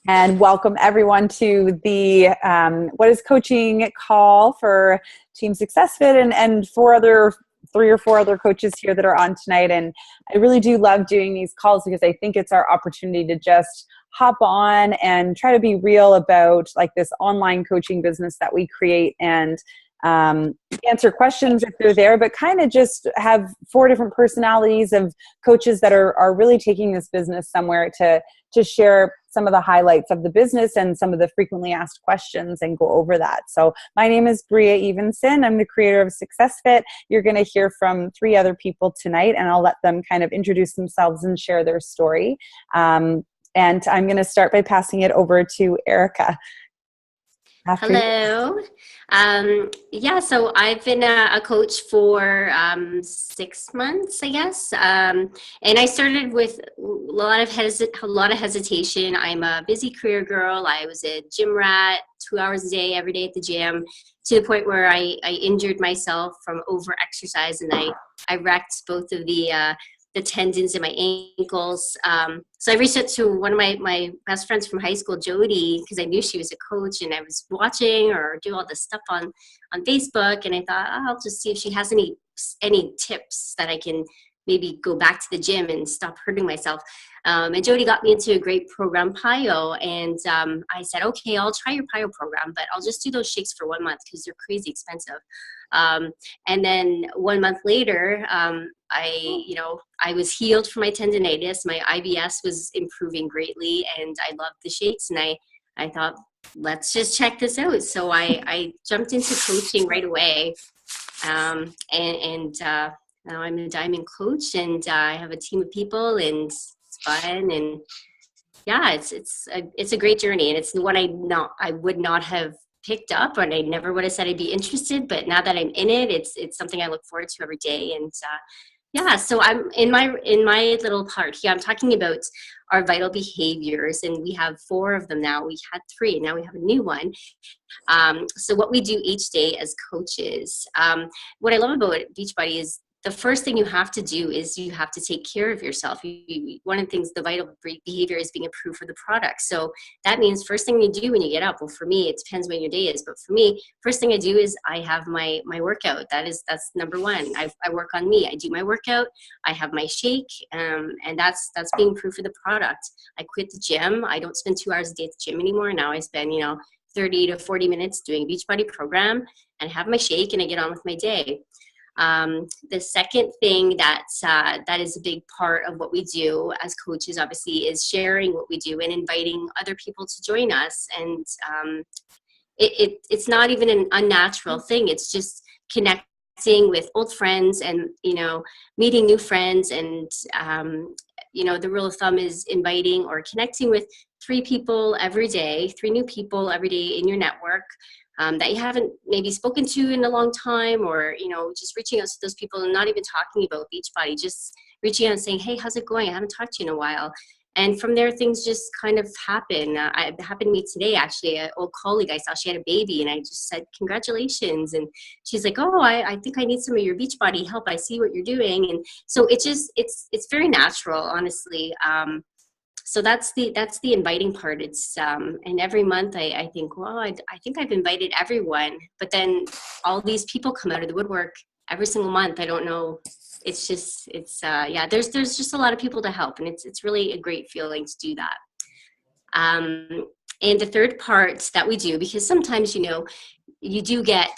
and welcome everyone to the What is Coaching call for Team Success Fit and three or four other coaches here that are on tonight. And I really do love doing these calls because I think it's our opportunity to just hop on and try to be real about like this online coaching business that we create and answer questions if they're there, but kind of just have four different personalities of coaches that are really taking this business somewhere to share some of the highlights of the business and some of the frequently asked questions and go over that. So my name is Bria Evenson. I'm the creator of Success Fit. You're going to hear from three other people tonight, and I'll let them kind of introduce themselves and share their story. And I'm going to start by passing it over to Erika. Hello. So I've been a coach for 6 months, I guess. And I started with a lot of hesitation. I'm a busy career girl. I was a gym rat, 2 hours a day, every day at the gym, to the point where I injured myself from over exercise, and I wrecked both of the tendons in my ankles. So I reached out to one of my best friends from high school, Jody, because I knew she was a coach, and I was watching her do all this stuff on Facebook, and I thought, I'll just see if she has any tips that I can maybe go back to the gym and stop hurting myself. And Jody got me into a great program, PYO, and I said, okay, I'll try your PYO program, but I'll just do those shakes for 1 month because they're crazy expensive. And then 1 month later, I was healed from my tendinitis. My IBS was improving greatly, and I loved the shakes. And I thought, let's just check this out. So I jumped into coaching right away. Now I'm a diamond coach, and I have a team of people, and it's fun. And yeah, it's a great journey, and it's what I would not have picked up, and I never would have said I'd be interested, but now that I'm in it, it's something I look forward to every day. And so I'm in my little part here, I'm talking about our vital behaviors, and we have 4 of them now. We had 3, now we have a new one. So what we do each day as coaches, what I love about Beachbody is the first thing you have to do is you have to take care of yourself. One of the things, the vital behavior is being approved for the product. So that means first thing you do when you get up, well, for me, it depends when your day is, but for me, first thing I do is I have my workout. That's number one. I work on me. I do my workout. I have my shake, and that's being approved for the product. I quit the gym. I don't spend 2 hours a day at the gym anymore. Now I spend, 30 to 40 minutes doing a Beachbody program and have my shake, and I get on with my day. The second thing that is a big part of what we do as coaches, obviously, is sharing what we do and inviting other people to join us. And it's not even an unnatural thing. It's just connecting with old friends and, meeting new friends. And, the rule of thumb is inviting or connecting with 3 people every day, 3 new people every day in your network. That you haven't maybe spoken to in a long time, or, just reaching out to those people and not even talking about Beachbody, just reaching out and saying, hey, how's it going? I haven't talked to you in a while. And from there, things just kind of happen. It happened to me today, actually. An old colleague I saw, she had a baby, and I just said, congratulations. And she's like, oh, I think I need some of your Beachbody help. I see what you're doing. And so it's very natural, honestly. So that's the inviting part. It's and every month I think, well, I think I've invited everyone, but then all these people come out of the woodwork every single month. I don't know. There's just a lot of people to help, and it's really a great feeling to do that. And the third part that we do, because sometimes you do get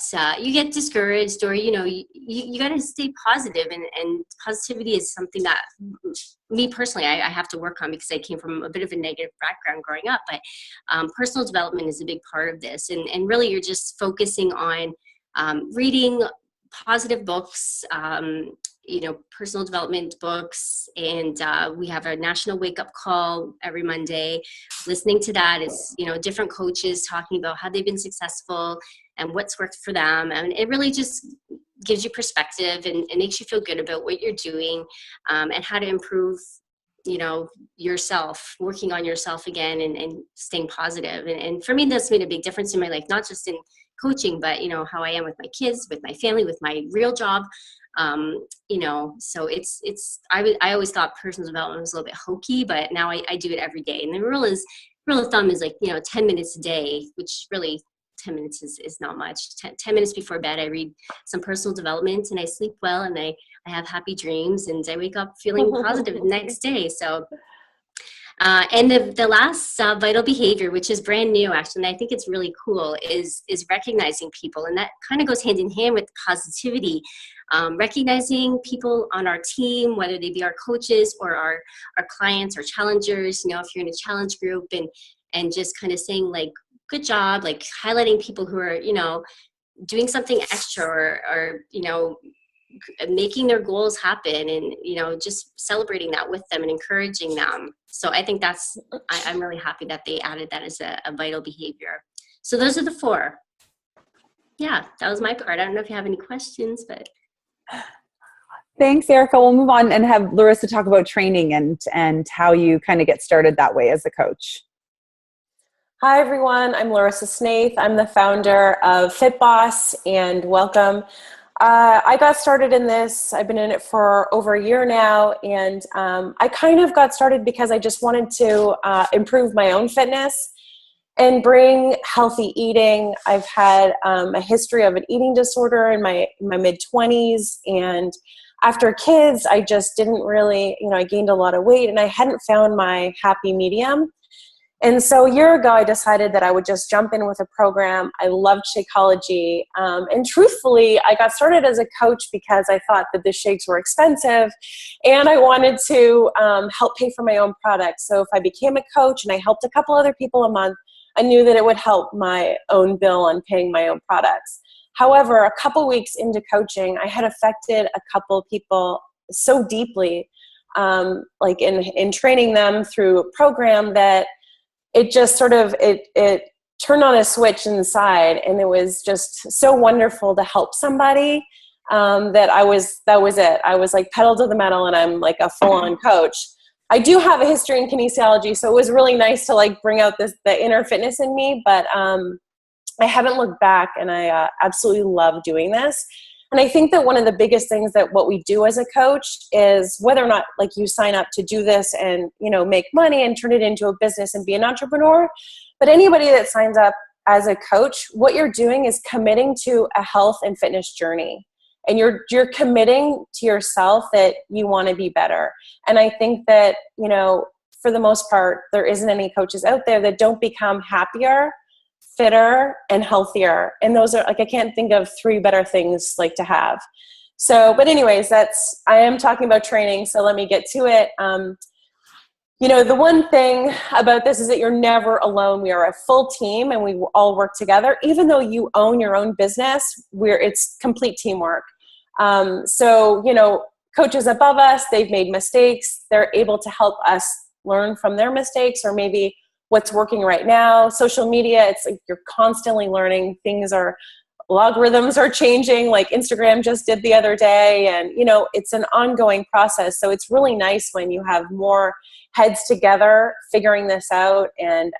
discouraged, or you got to stay positive, and positivity is something that me personally I have to work on, because I came from a bit of a negative background growing up. But personal development is a big part of this, and really you're just focusing on reading positive books, personal development books, and we have a national wake-up call every Monday. Listening to that is, different coaches talking about how they've been successful and what's worked for them, and it really just gives you perspective and makes you feel good about what you're doing, and how to improve, yourself, working on yourself again, and staying positive. And for me, that's made a big difference in my life, not just in coaching, but how I am with my kids, with my family, with my real job. So I always thought personal development was a little bit hokey, but now I do it every day. And the rule is rule of thumb is like, 10 minutes a day, which really 10 minutes is not much. 10 minutes before bed, I read some personal development, and I sleep well, and I have happy dreams, and I wake up feeling positive the next day. So, and the last vital behavior, which is brand new actually, and I think it's really cool, is recognizing people. And that kind of goes hand in hand with positivity. Recognizing people on our team, whether they be our coaches or our clients or challengers, if you're in a challenge group, and just kind of saying like, good job, like highlighting people who are, doing something extra or making their goals happen, and, just celebrating that with them and encouraging them. So I think I'm really happy that they added that as a vital behavior. So those are the 4. Yeah, that was my part. I don't know if you have any questions, but. Thanks, Erika. We'll move on and have Lorissa talk about training and how you kind of get started that way as a coach. Hi, everyone. I'm Lorissa Snaith. I'm the founder of FitBoss, and welcome. I got started in this. I've been in it for over a year now, and I kind of got started because I just wanted to improve my own fitness and bring healthy eating. I've had a history of an eating disorder in my mid-20s, and after kids, I just didn't really, I gained a lot of weight, and I hadn't found my happy medium. And so a year ago, I decided that I would just jump in with a program. I loved Shakeology. And truthfully, I got started as a coach because I thought that the shakes were expensive, and I wanted to help pay for my own products. So if I became a coach and I helped a couple other people a month, I knew that it would help my own bill on paying my own products. However, a couple weeks into coaching, I had affected a couple people so deeply, like in training them through a program, that it just sort of, it turned on a switch inside, and it was just so wonderful to help somebody that was it. I was like pedal to the metal, and I'm like a full-on coach. I do have a history in kinesiology, so it was really nice to like bring out the inner fitness in me, but I haven't looked back, and I absolutely love doing this. And I think that one of the biggest things that what we do as a coach is, whether or not like you sign up to do this and, make money and turn it into a business and be an entrepreneur, but anybody that signs up as a coach, what you're doing is committing to a health and fitness journey. And you're committing to yourself that you want to be better. And I think that, for the most part, there isn't any coaches out there that don't become happier, fitter, and healthier. And those are like, I can't think of 3 better things like to have. So, but anyways, I am talking about training. So let me get to it. The one thing about this is that you're never alone. We are a full team, and we all work together. Even though you own your own business, it's complete teamwork. So, coaches above us, they've made mistakes. They're able to help us learn from their mistakes, or maybe what's working right now. Social media, it's like you're constantly learning. Logarithms are changing, like Instagram just did the other day. And, it's an ongoing process. So it's really nice when you have more heads together, figuring this out and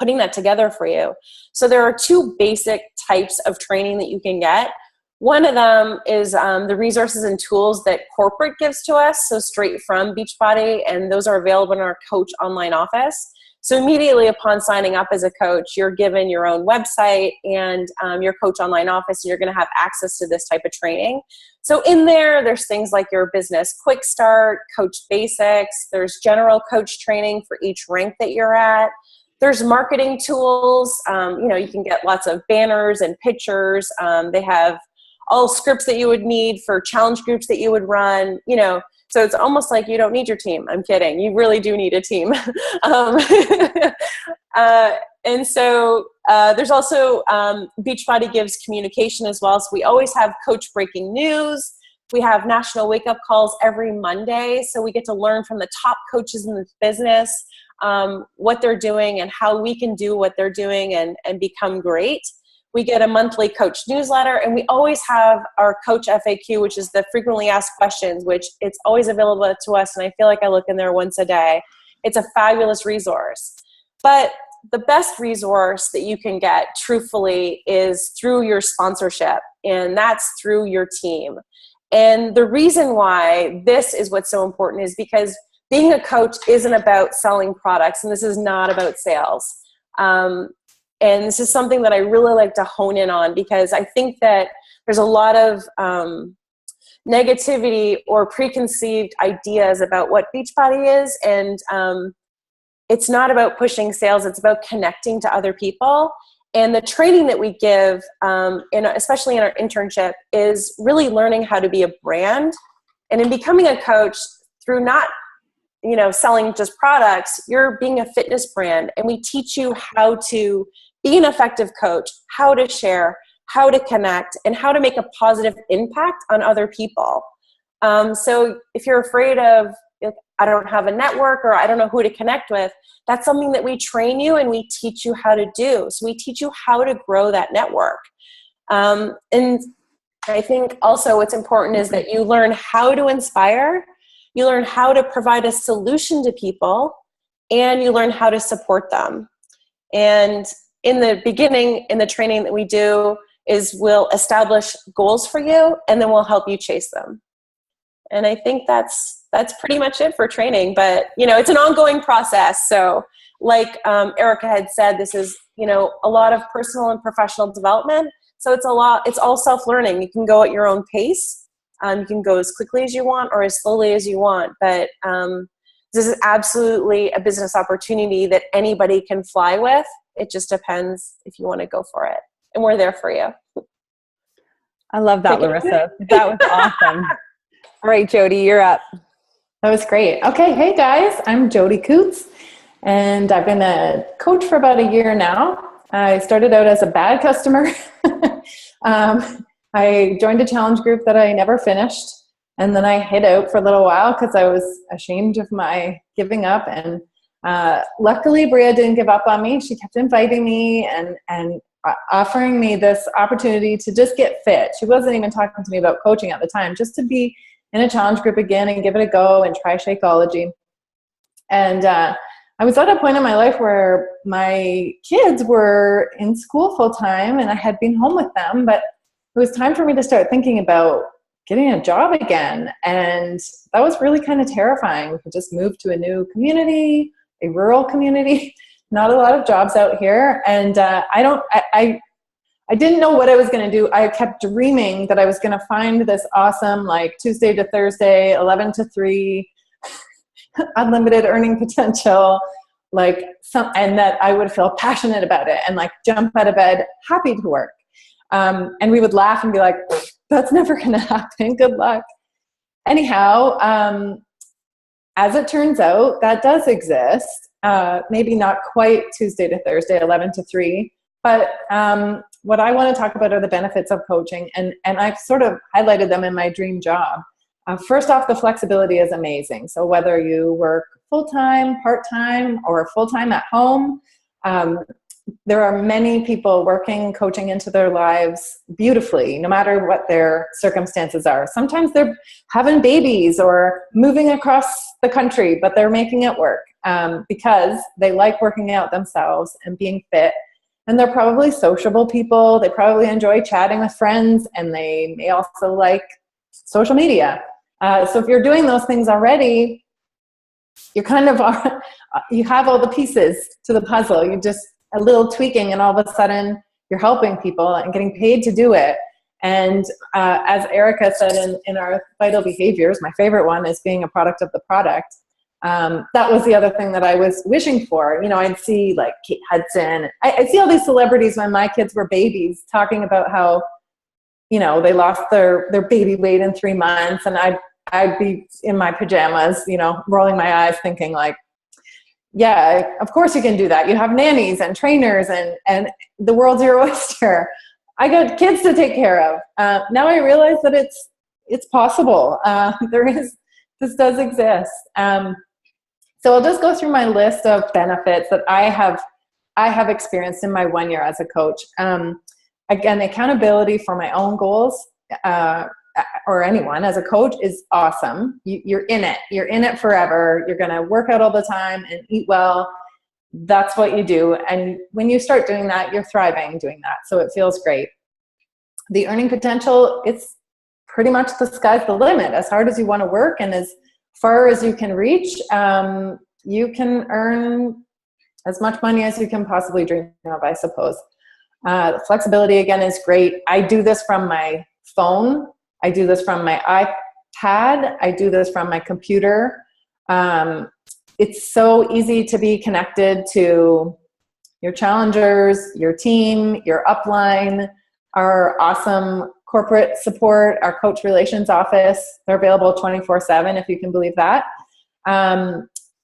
putting that together for you. So there are 2 basic types of training that you can get. One of them is the resources and tools that corporate gives to us, so straight from Beachbody, and those are available in our coach online office. So immediately upon signing up as a coach, you're given your own website and your coach online office, and you're going to have access to this type of training. So in there's things like your business quick start, coach basics, there's general coach training for each rank that you're at. There's marketing tools. You can get lots of banners and pictures. They have all scripts that you would need for challenge groups that you would run, so it's almost like you don't need your team. I'm kidding. You really do need a team. And so there's also Beachbody gives communication as well. So we always have coach breaking news. We have national wake up calls every Monday. So we get to learn from the top coaches in the business, what they're doing and how we can do what they're doing and become great. We get a monthly coach newsletter, and we always have our coach FAQ, which is the frequently asked questions, which it's always available to us. And I feel like I look in there once a day. It's a fabulous resource. But the best resource that you can get, truthfully, is through your sponsorship, and that's through your team. And the reason why this is what's so important is because being a coach isn't about selling products, and this is not about sales. And this is something that I really like to hone in on, because I think that there's a lot of negativity or preconceived ideas about what Beachbody is. And it's not about pushing sales. It's about connecting to other people. And the training that we give, especially in our internship, is really learning how to be a brand. And in becoming a coach, through not selling just products, you're being a fitness brand. And we teach you how to be an effective coach, how to share, how to connect, and how to make a positive impact on other people. So if you're afraid of, I don't have a network, or I don't know who to connect with, that's something that we train you and we teach you how to do. So we teach you how to grow that network. And I think also what's important is that you learn how to inspire, you learn how to provide a solution to people, and you learn how to support them. And in the beginning, in the training that we do, is we'll establish goals for you, and then we'll help you chase them. And I think that's pretty much it for training. But, it's an ongoing process. So like Erika had said, this is, a lot of personal and professional development. So it's all self-learning. You can go at your own pace. You can go as quickly as you want or as slowly as you want. But this is absolutely a business opportunity that anybody can fly with. It just depends if you want to go for it. And we're there for you. I love that, Lorissa. That was awesome. All right, Jody, you're up. That was great. Okay. Hey guys, I'm Jody Koets, and I've been a coach for about a year now. I started out as a bad customer. I joined a challenge group that I never finished, and then I hid out for a little while because I was ashamed of my giving up. And luckily, Bria didn't give up on me. She kept inviting me and offering me this opportunity to just get fit. She wasn't even talking to me about coaching at the time, just to be in a challenge group again and give it a go and try Shakeology. And I was at a point in my life where my kids were in school full time and I had been home with them, but it was time for me to start thinking about getting a job again. And that was really kind of terrifying. We had just moved to a new community, a rural community, not a lot of jobs out here. And I didn't know what I was going to do. I kept dreaming that I was going to find this awesome, like Tuesday to Thursday, 11 to 3, unlimited earning potential, and that I would feel passionate about it and like jump out of bed, happy to work. And we would laugh and be like, that's never going to happen. Good luck. Anyhow, as it turns out, that does exist. Maybe not quite Tuesday to Thursday, 11 to 3. But what I want to talk about are the benefits of coaching. And I've sort of highlighted them in my dream job. First off, the flexibility is amazing. So whether you work full-time, part-time, or full-time at home, there are many people working coaching into their lives beautifully, no matter what their circumstances are. Sometimes they're having babies or moving across the country, but they're making it work because they like working out themselves and being fit. And they're probably sociable people. They probably enjoy chatting with friends, and they may also like social media. So if you're doing those things already, you kind of are, you have all the pieces to the puzzle. You just a little tweaking, and all of a sudden you're helping people and getting paid to do it. And as Erika said in our vital behaviors, my favorite one is being a product of the product. That was the other thing that I was wishing for. I'd see like Kate Hudson. I'd see all these celebrities when my kids were babies talking about how, they lost their baby weight in 3 months. And I'd be in my pajamas, rolling my eyes thinking like, yeah, of course you can do that. You have nannies and trainers and the world's your oyster. I got kids to take care of. Now I realize that it's possible. This does exist. So I'll just go through my list of benefits that I have experienced in my 1 year as a coach. Again, accountability for my own goals, or anyone as a coach, is awesome. You're in it. You're in it forever. You're going to work out all the time and eat well. That's what you do. And when you start doing that, you're thriving doing that. So it feels great. The earning potential, it's pretty much the sky's the limit. As hard as you want to work and as far as you can reach, you can earn as much money as you can possibly dream of, I suppose. The flexibility, again, is great. I do this from my phone. I do this from my iPad. I do this from my computer. It's so easy to be connected to your challengers, your team, your upline, our awesome corporate support, our coach relations office. They're available 24/7, if you can believe that.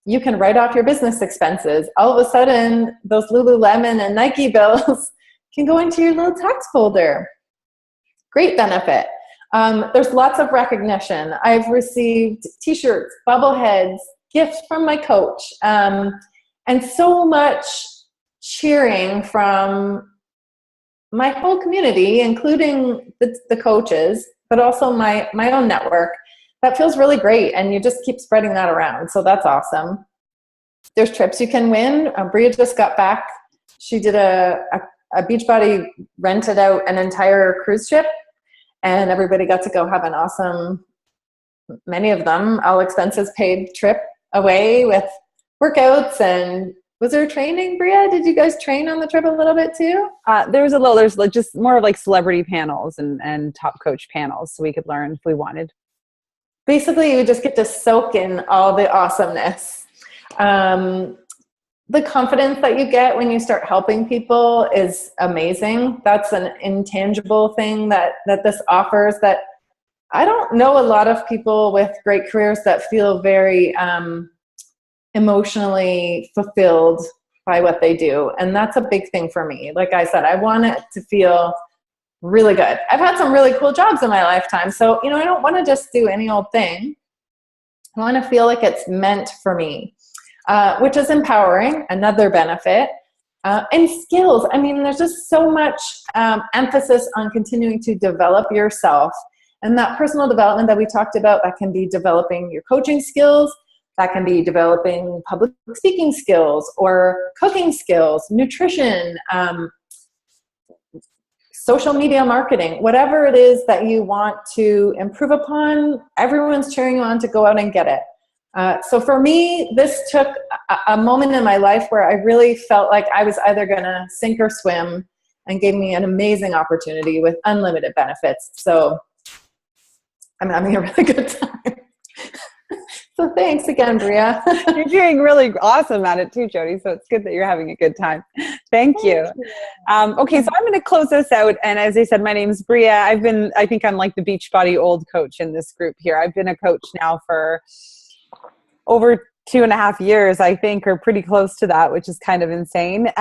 You can write off your business expenses. All of a sudden, those Lululemon and Nike bills can go into your little tax folder. Great benefit. There's lots of recognition. I've received t-shirts, bobbleheads, gifts from my coach, and so much cheering from my whole community, including the coaches, but also my own network. That feels really great, and you just keep spreading that around, so that's awesome. There's trips you can win. Bria just got back. She did a Beachbody rented out an entire cruise ship, and everybody got to go have an awesome, many of them, all expenses paid trip away with workouts. And was there training, Bria? Did you guys train on the trip a little bit too? There's like just more of like celebrity panels and top coach panels, so we could learn if we wanted. Basically, you just get to soak in all the awesomeness. The confidence that you get when you start helping people is amazing. That's an intangible thing that this offers, that I don't know a lot of people with great careers that feel very emotionally fulfilled by what they do. And that's a big thing for me. Like I said, I want it to feel really good. I've had some really cool jobs in my lifetime. So, I don't want to just do any old thing. I want to feel like it's meant for me. Which is empowering, another benefit. And skills. I mean, there's just so much emphasis on continuing to develop yourself. And that personal development that we talked about, that can be developing your coaching skills, that can be developing public speaking skills or cooking skills, nutrition, social media marketing, whatever it is that you want to improve upon, everyone's cheering you on to go out and get it. So for me, this took a moment in my life where I really felt like I was either going to sink or swim, and gave me an amazing opportunity with unlimited benefits. So I'm having a really good time. So thanks again, Bria. You're doing really awesome at it too, Jody. So it's good that you're having a good time. Thank you. Okay, so I'm going to close this out. And as I said, my name's Bria. I think I'm like the Beachbody old coach in this group here. I've been a coach now for over 2.5 years, I think, or pretty close to that, which is kind of insane.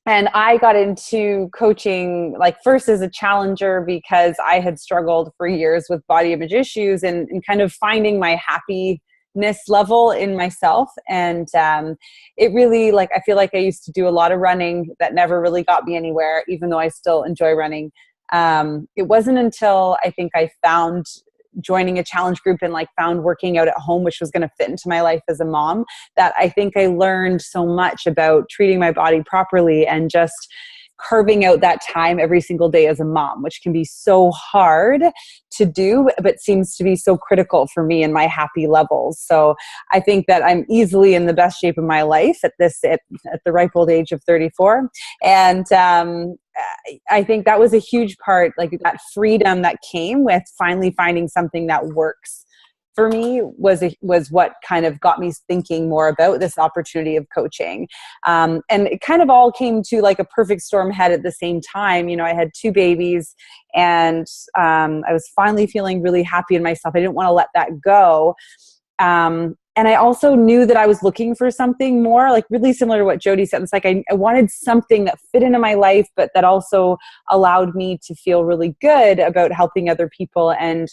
And I got into coaching first as a challenger because I had struggled for years with body image issues and kind of finding my happiness level in myself. And it really, I feel like I used to do a lot of running that never really got me anywhere, even though I still enjoy running. It wasn't until I think I found joining a challenge group and found working out at home, which was going to fit into my life as a mom, that I think I learned so much about treating my body properly and just carving out that time every single day as a mom, which can be so hard to do, but seems to be so critical for me and my happy levels. So I think that I'm easily in the best shape of my life at the ripe old age of 34. And I think that was a huge part, that freedom that came with finally finding something that works for me was what kind of got me thinking more about this opportunity of coaching. And it kind of all came to a perfect storm head at the same time. I had 2 babies, and I was finally feeling really happy in myself. I didn't want to let that go. And I also knew that I was looking for something more, really similar to what Jody said. It's I wanted something that fit into my life, but that also allowed me to feel really good about helping other people, and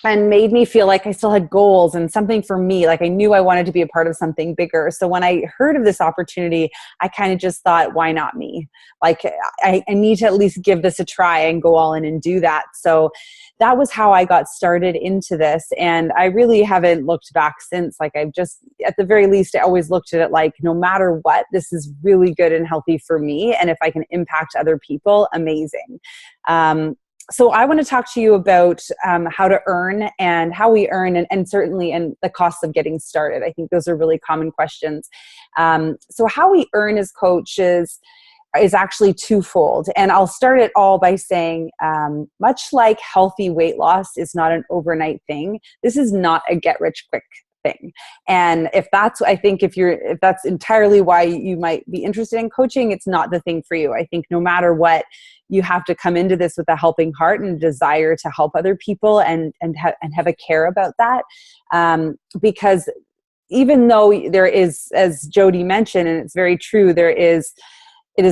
made me feel like I still had goals and something for me. I knew I wanted to be a part of something bigger. So when I heard of this opportunity, I kind of just thought, why not me? I need to at least give this a try and go all in and do that. So that was how I got started into this. And I really haven't looked back since. I've just, at the very least, I always looked at it no matter what, this is really good and healthy for me. And if I can impact other people, amazing. so I want to talk to you about how to earn and how we earn, and certainly and the costs of getting started. I think those are really common questions. So how we earn as coaches is actually twofold. And I'll start it all by saying, much like healthy weight loss is not an overnight thing, this is not a get rich quick thing. And if that's, I think if that's entirely why you might be interested in coaching, it's not the thing for you. I think no matter what, you have to come into this with a helping heart and a desire to help other people and have a care about that. Because even though there is, as Jody mentioned, and it's very true, it is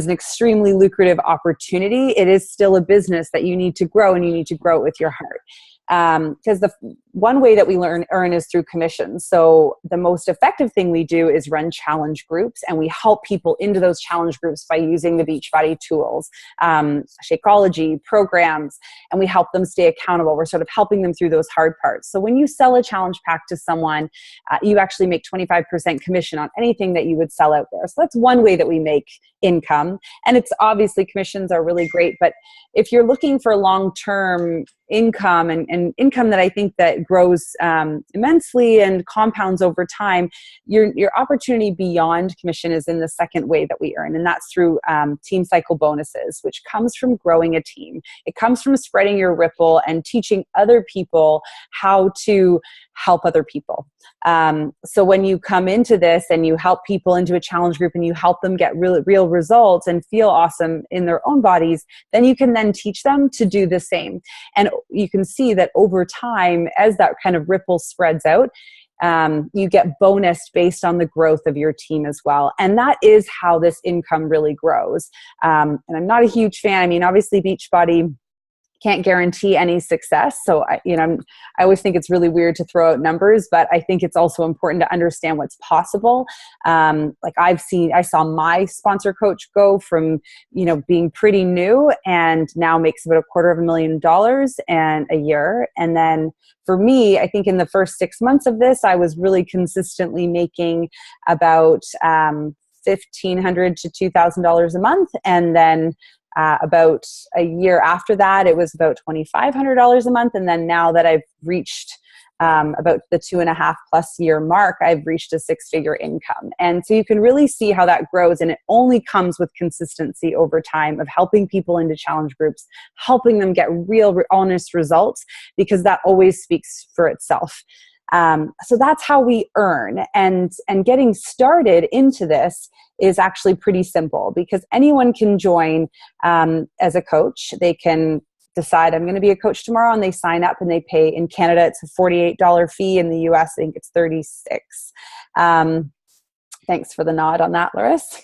an extremely lucrative opportunity. It is still a business that you need to grow, and you need to grow it with your heart. Because the one way that we earn is through commissions. So the most effective thing we do is run challenge groups, and we help people into those challenge groups by using the Beachbody tools, Shakeology programs, and we help them stay accountable. We're sort of helping them through those hard parts. So when you sell a challenge pack to someone, you actually make 25% commission on anything that you would sell out there. So that's one way that we make income. And it's obviously commissions are really great, but if you're looking for long-term income and income that I think that grows immensely and compounds over time, your opportunity beyond commission is in the second way that we earn, and that's through team cycle bonuses, which comes from growing a team. It comes from spreading your ripple and teaching other people how to help other people. So when you come into this and you help people into a challenge group and you help them get real results and feel awesome in their own bodies, then you can then teach them to do the same. And you can see that over time, as that kind of ripple spreads out, you get bonused based on the growth of your team as well. And that is how this income really grows. And I'm not a huge fan. I mean, obviously Beachbody can't guarantee any success. So I always think it's really weird to throw out numbers, but I think it's also important to understand what's possible. Like I saw my sponsor coach go from, being pretty new and now makes about $250,000 and a year. And then for me, I think in the first 6 months of this, I was really consistently making about $1,500 to $2,000 a month. And then about a year after that, it was about $2,500 a month. And then now that I've reached about the 2.5+ year mark, I've reached a 6-figure income. And so you can really see how that grows. And it only comes with consistency over time of helping people into challenge groups, helping them get real, honest results, because that always speaks for itself. So that's how we earn. And getting started into this is actually pretty simple, because anyone can join as a coach. They can decide, I'm going to be a coach tomorrow, and they sign up and they pay. In Canada, it's a $48 fee. In the US, I think it's $36. Thanks for the nod on that, Lorissa.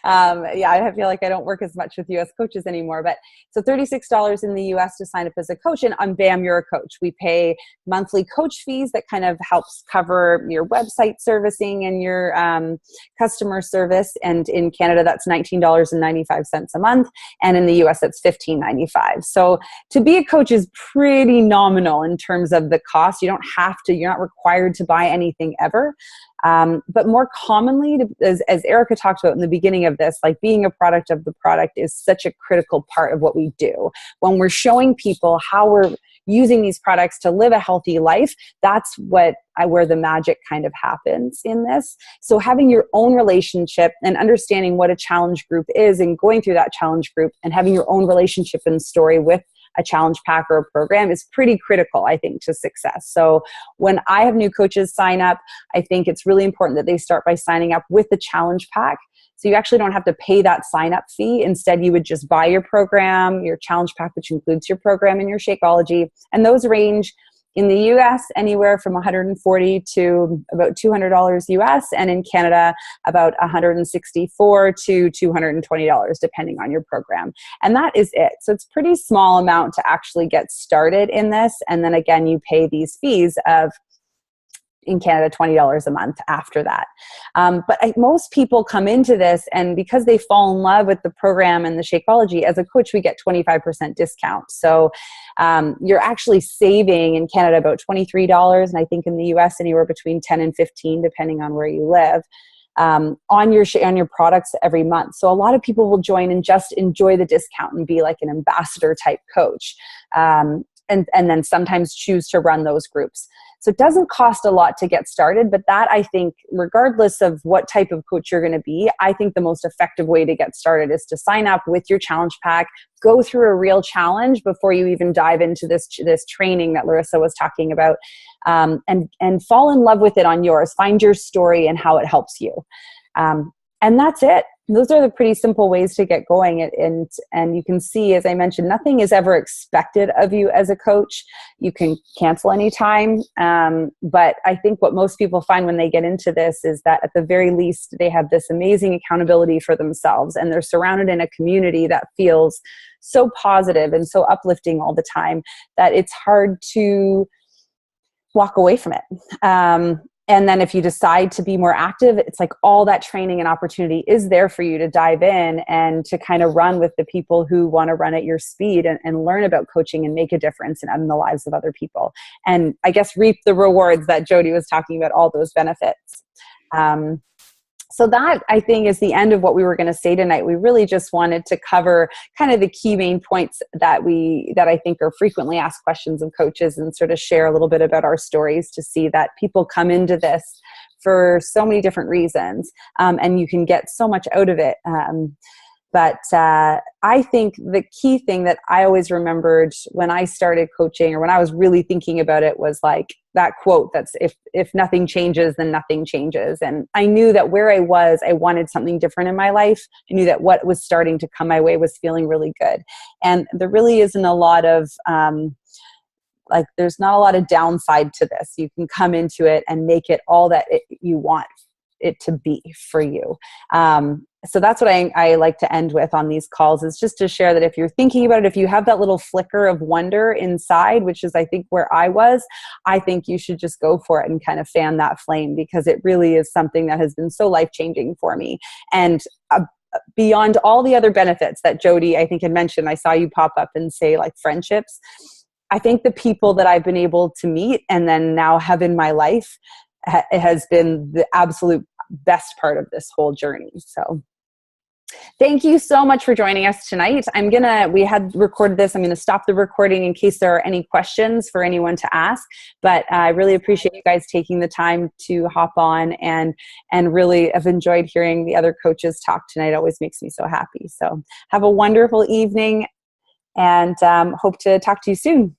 Yeah, I feel like I don't work as much with US coaches anymore. But so $36 in the US to sign up as a coach, and on BAM, you're a coach. We pay monthly coach fees that kind of helps cover your website servicing and your customer service. And in Canada, that's $19.95 a month. And in the US, it's $15.95. So to be a coach is pretty nominal in terms of the cost. You don't have to, you're not required to buy anything ever. But more commonly, as Erika talked about in the beginning of this, like being a product of the product is such a critical part of what we do. When we're showing people how we're using these products to live a healthy life, that's where the magic kind of happens in this. So having your own relationship and understanding what a challenge group is, and going through that challenge group and having your own relationship and story with a challenge pack or a program is pretty critical, I think, to success. So when I have new coaches sign up, I think it's really important that they start by signing up with the challenge pack. So you actually don't have to pay that sign-up fee. Instead, you would just buy your program, your challenge pack, which includes your program and your Shakeology. And those range in the US anywhere from $140 to about $200 US, and in Canada about $164 to $220, depending on your program. And that is it. So it's a pretty small amount to actually get started in this. And then again, you pay these fees of, in Canada, $20 a month after that. But most people come into this, and because they fall in love with the program and the Shakeology, as a coach, we get 25% discount. So you're actually saving in Canada about $23, and I think in the US anywhere between $10 and $15, depending on where you live. on your products every month. So a lot of people will join and just enjoy the discount and be like an ambassador type coach. And then sometimes choose to run those groups. So it doesn't cost a lot to get started, but that, I think, regardless of what type of coach you're going to be, I think the most effective way to get started is to sign up with your challenge pack, go through a real challenge before you even dive into this training that Lorissa was talking about, and fall in love with it on yours. Find your story and how it helps you. And that's it. Those are the pretty simple ways to get going. And you can see, as I mentioned, nothing is ever expected of you as a coach. You can cancel anytime. But I think what most people find when they get into this is that at the very least, they have this amazing accountability for themselves, and they're surrounded in a community that feels so positive and so uplifting all the time that it's hard to walk away from it. And then if you decide to be more active, it's like all that training and opportunity is there for you to dive in and to kind of run with the people who want to run at your speed and learn about coaching and make a difference in the lives of other people. And I guess reap the rewards that Jody was talking about, all those benefits. So that, I think, is the end of what we were going to say tonight. We really just wanted to cover kind of the key main points that I think are frequently asked questions of coaches, and sort of share a little bit about our stories to see that people come into this for so many different reasons, and you can get so much out of it. But I think the key thing that I always remembered when I started coaching, or when I was really thinking about it, was like that quote that's, if nothing changes, then nothing changes. And I knew that where I was, I wanted something different in my life. I knew that what was starting to come my way was feeling really good. And there really isn't a lot of, there's not a lot of downside to this. You can come into it and make it all that you want it to be for you. So that's what I like to end with on these calls, is just to share that if you're thinking about it, if you have that little flicker of wonder inside, which is, I think, where I was, I think you should just go for it and kind of fan that flame, because it really is something that has been so life-changing for me. And beyond all the other benefits that Jody, I think, had mentioned, I saw you pop up and say, like, friendships. I think the people that I've been able to meet and then now have in my life, it has been the absolute best part of this whole journey. So thank you so much for joining us tonight. We had recorded this. I'm going to stop the recording in case there are any questions for anyone to ask, but I really appreciate you guys taking the time to hop on, and really have enjoyed hearing the other coaches talk tonight. It always makes me so happy. So have a wonderful evening, and hope to talk to you soon.